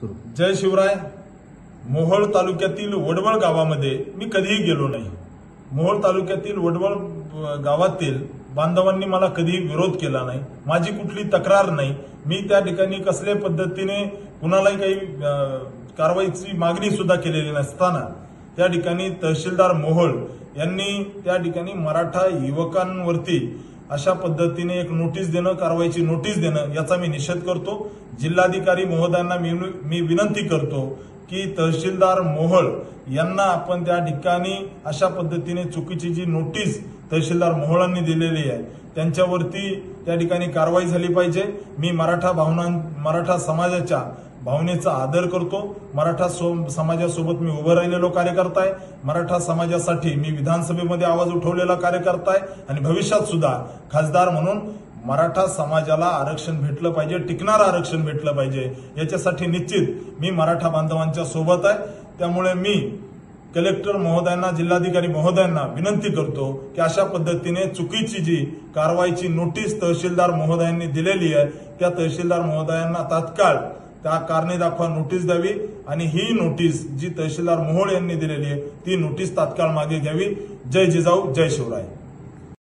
जय शिवराय। मोहोळ तालुक्यातील वडवळ गावामध्ये मी कधीही गेलो नाही। मोहोळ तालुक्यातील वडवळ गावातील बांधवांनी मला कधी विरोध केला नाही, माझी कुठली तक्रार नाही। मी त्या ठिकाणी कसल्या पद्धतीने कुणालाही काही कारवाईची मागणी सुद्धा केलेली नसताना त्या ठिकाणी तहसीलदार मोहोळ यांनी त्या ठिकाणी मराठा युवकांवरती अशा पद्धतीने एक नोटीस देणं, कारवाईची नोटीस देणं याचा मी निषेध करतो। जिल्हाधिकारी महोदयांना मी विनंती करतो की तहसीलदार मोहोळ यांना आपण त्या ठिकाणी अशा पद्धतीने चुकीची जी नोटीस तहसीलदार मोहोळांनी दिलेली आहे त्यांच्यावरती त्या ठिकाणी कारवाई झाली पाहिजे। मी मराठा समाजाच्या भावनेचा आदर करतो। मराठा समाजासोबत मी उभं राहिलेलो कार्यकर्ता आहे। मराठा समाजासाठी मी विधानसभेमध्ये आवाज उठवलेला कार्यकर्ता आहे आणि भविष्यात सुद्धा खासदार म्हणून मराठा समाजाला आरक्षण भेटलं पाहिजे, टिकणारं आरक्षण भेटलं पाहिजे याच्यासाठी निश्चित मी मराठा बांधवांच्या सोबत आहे। त्यामुळे मी कलेक्टर महोदयांना, जिल्हाधिकारी महोदयांना विनंती करतो की अशा पद्धतीने चुकीची जी कारवाईची नोटीस तहसीलदार महोदयांनी दिलेली आहे त्या तहसीलदार महोदयांना तात्काळ त्या कारणे दाखवा नोटीस द्यावी आणि ही नोटीस जी तहसीलदार मोहोळ यांनी दिलेली आहे ती नोटीस तात्काळ मागे घ्यावी। जय जिजाऊ, जय शिवराय।